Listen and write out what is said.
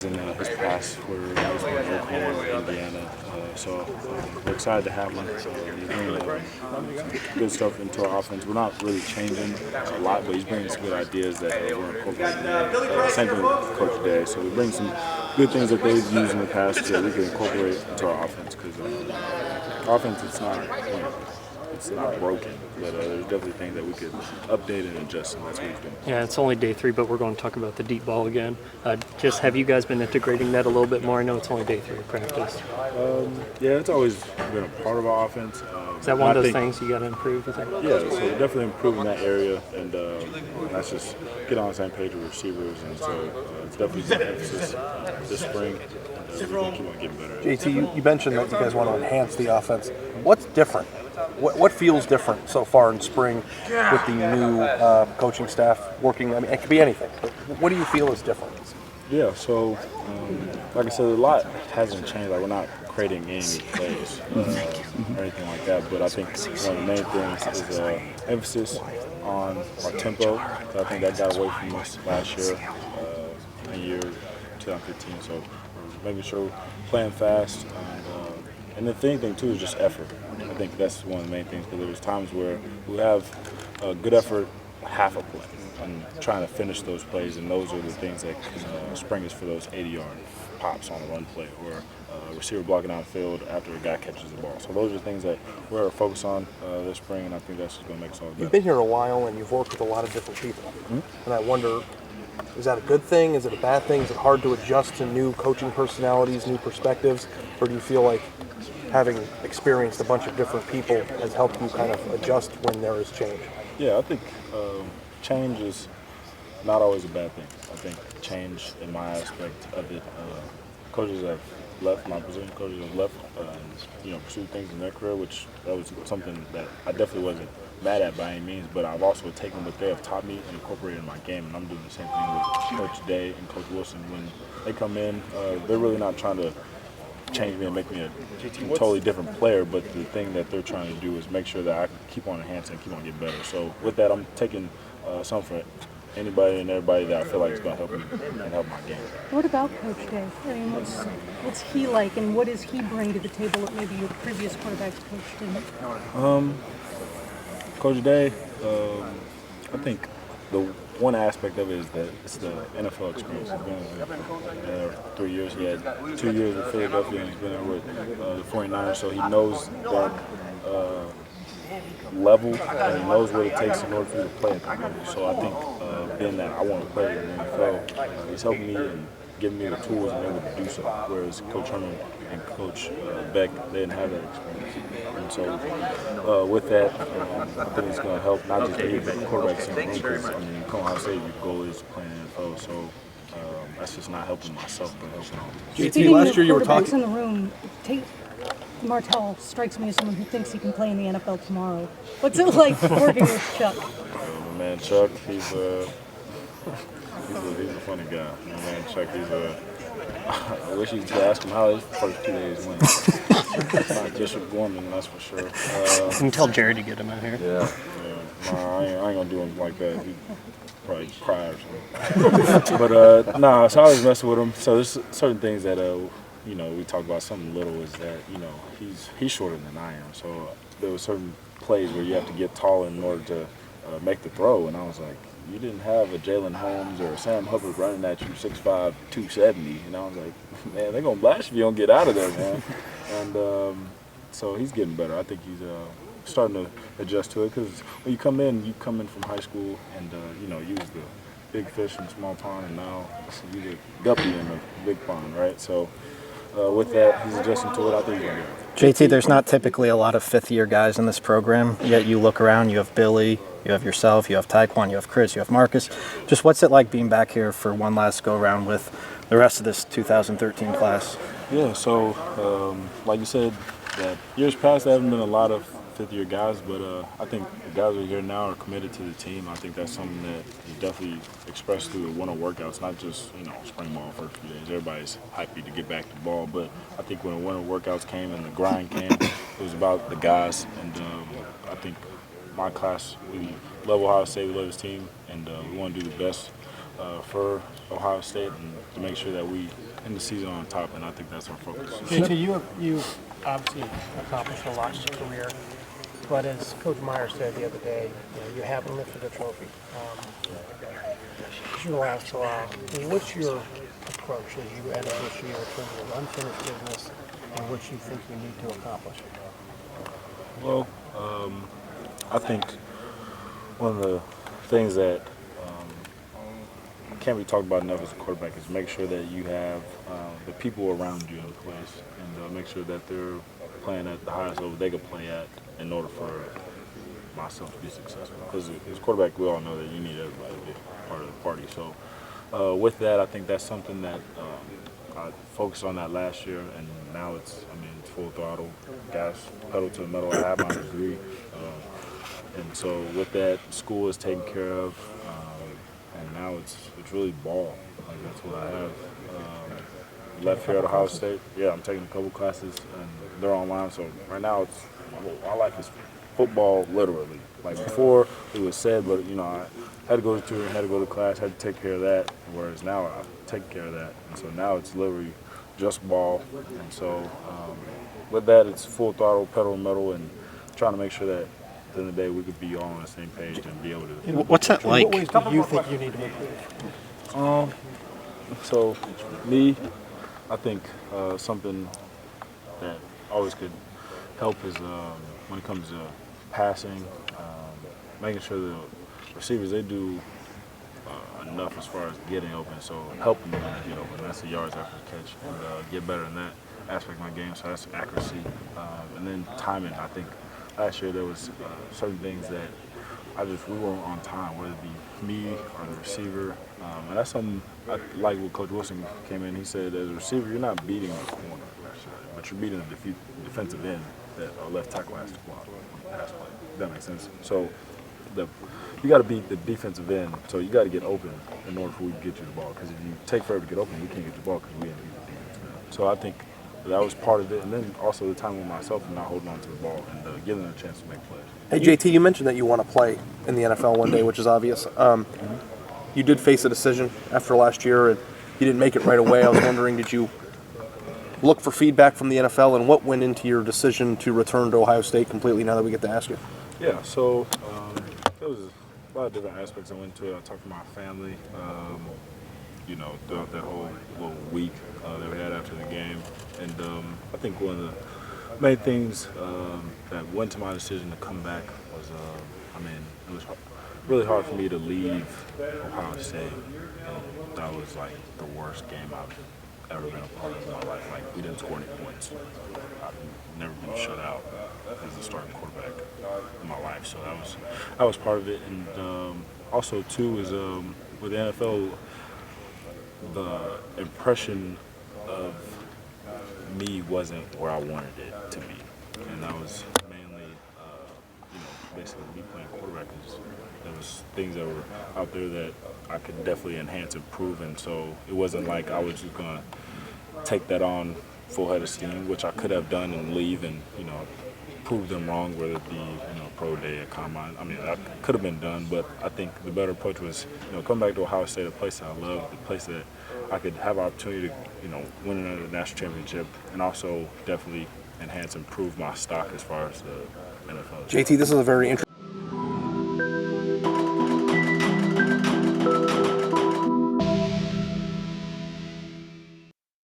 in his past where he was with Oklahoma, Indiana. We're excited to have him. He's bringing some good stuff into our offense. We're not really changing a lot, but he's bringing some good ideas that we're incorporating. Same thing with Coach Day. So we bring some good things that they've used in the past that we can incorporate into our offense because offense it's not broken, but there's definitely things that we could update and adjust, and that's what we've done. Yeah, it's only day 3, but we're going to talk about the deep ball again. Just have you guys been integrating that a little bit more? I know it's only day 3 of practice. Yeah, it's always been a part of our offense. Is that one of those things you got to improve, you think? Yeah, so we're definitely improving that area, and that's just get on the same page with receivers, and so it's definitely an emphasis this spring. We're going to keep on getting better. JT, you mentioned that you guys want to enhance the offense. What's different? What feels different so far in spring with the new coaching staff working? I mean, it could be anything. But what do you feel is different? Yeah, so like I said, a lot hasn't changed. Like we're not creating any new plays or anything like that. But I think one of the main things is emphasis on our tempo. So I think that got away from us last year, in year 2015. So we're making sure we're playing fast. And the thing too is just effort. I think that's one of the main things because there's times where we have good effort half a play and trying to finish those plays, and those are the things that can spring us for those 80-yard pops on a run play or a receiver blocking out the field after a guy catches the ball. So those are things that we're focused on this spring, and I think that's just going to make us all better. You've been here a while and you've worked with a lot of different people, and I wonder, is that a good thing? Is it a bad thing? Is it hard to adjust to new coaching personalities, new perspectives, or do you feel like having experienced a bunch of different people has helped you kind of adjust when there is change? Yeah, I think change is not always a bad thing. I think change in my aspect of it, coaches have left, my position coaches have left, pursued things in their career, which that was something that I definitely wasn't mad at by any means, but I've also taken what they have taught me and incorporated in my game, and I'm doing the same thing with Coach Day and Coach Wilson. When they come in, they're really not trying to change me and make me a totally different player, but the thing that they're trying to do is make sure that I can keep on enhancing and keep on getting better. So with that, I'm taking some for anybody and everybody that I feel like is going to help me and help my game. What about Coach Day? I mean, what's he like, and what does he bring to the table that maybe your previous quarterbacks coach didn't? Coach Day, I think the one aspect of it is that it's the NFL experience. He's been there 3 years. He had 2 years with Philadelphia, and he's been there with the 49ers, so he knows that level, and he knows what it takes in order for you to play at that level. So I think being that I want to play in the NFL, he's helping me and giving me the tools and able to do so, whereas Coach Herman and Coach Beck, they didn't have that experience. And so with that, I think it's going to help not just me, but quarterbacks in the room, because I mean, come on, I'll say your goal is playing in the NFL, so that's just not helping myself, but helping all. JT, last year you were talking in the room. Martell strikes me as someone who thinks he can play in the NFL tomorrow. What's it like working with Chuck? My man Chuck, he's a funny guy. My man Chuck, I wish you could ask him how his first 2 days went. It's not District Gorman, that's for sure. You can tell Jerry to get him out here. Yeah. Nah, I ain't gonna do him like that. He'd probably cry or something. But so I was messing with him. So there's certain things that we talk about. Something little is that he's shorter than I am. So there were certain plays where you have to get taller in order to make the throw, and I was like, you didn't have a Jalen Holmes or a Sam Hubbard running at you 6'5", 270. And I was like, man, they're going to blast if you don't get out of there, man. And so he's getting better. I think he's starting to adjust to it because when you come in from high school and, you was the big fish in a small pond, and now you're the guppy in a big pond, right? So with that, he's adjusting to it. I think he's going to get it. JT, there's not typically a lot of fifth-year guys in this program, yet you look around, you have Billy, you have yourself, you have Taekwon, you have Chris, you have Marcus. Just what's it like being back here for one last go-around with the rest of this 2013 class? Yeah, so like you said, that years past there haven't been a lot of fifth-year guys, but I think the guys who are here now are committed to the team. I think that's something that is definitely expressed through the winter workouts, not just spring ball first few days. Everybody's happy to get back to ball, but I think when the winter workouts came and the grind came, it was about the guys, and I think my class, we love Ohio State, we love this team, and we want to do the best for Ohio State and to make sure that we end the season on top, and I think that's our focus. JT, you obviously accomplished a lot in your career, but as Coach Meyer said the other day, you haven't lifted a trophy. You last a while. What's your approach as you enter this year in terms of unfinished business and what you think you need to accomplish? Well, I think one of the things that can't be talked about enough as a quarterback is make sure that you have the people around you in place and make sure that they're playing at the highest level they could play at in order for myself to be successful. Because as quarterback, we all know that you need everybody to be part of the party. So with that, I think that's something that I focused on that last year, and now it's full throttle, gas, pedal to the metal. I have my degree. And so with that, school is taken care of. And now it's really ball. Like that's what I have. Left here at Ohio State. Yeah, I'm taking a couple classes, and they're online. So right now, my life is football, literally. Like before, it was said, but I had to go to tutoring, had to go to class, had to take care of that. Whereas now, I take care of that, and so now it's literally just ball. And so with that, it's full throttle, pedal to metal, and trying to make sure that at the end of the day, we could be all on the same page and be able to. What's that like? What ways do you think you need to improve? So me, I think something that always could help is when it comes to passing, making sure the receivers, they do enough as far as getting open, so helping them get open. That's the yards after the catch, and get better in that aspect of my game. So that's accuracy, and then timing. I think last year there was certain things that we weren't on time, whether it be me or the receiver, and that's something I like. When Coach Wilson came in, he said, as a receiver, you're not beating the corner, but you're beating the defensive end that our left tackle has to block on the pass play. That makes sense. So you got to beat the defensive end, so you got to get open in order for we to get you the ball. Because if you take forever to get open, we can't get the ball because we didn't beat the defensive end. So I think that was part of it, and then also the time with myself and not holding on to the ball and giving them a chance to make plays. Hey, JT, you mentioned that you want to play in the NFL one day, which is obvious. You did face a decision after last year, and you didn't make it right away. I was wondering, did you look for feedback from the NFL, and what went into your decision to return to Ohio State completely now that we get to ask you? Yeah, so there was a lot of different aspects I went to it. I talked to my family, throughout that whole little week that we had after the game. And I think one of the main things that went to my decision to come back was, it was really hard for me to leave Ohio State. And that was like the worst game I've ever been a part of in my life. Like, we didn't score any points. I've never been shut out as a starting quarterback in my life. So that was part of it. And also, too, is with the NFL, the impression of me wasn't where I wanted it to be. And that was mainly, basically me playing quarterback. There was things that were out there that I could definitely enhance and improve. And so it wasn't like I was just going to take that on full head of steam, which I could have done and leave and, prove them wrong, whether it be, pro day, a combine. That could have been done, but I think the better approach was, come back to Ohio State, a place that I love, the place that I could have an opportunity to, win another national championship, and also definitely enhance and improve my stock as far as the NFL. JT, this is a very interesting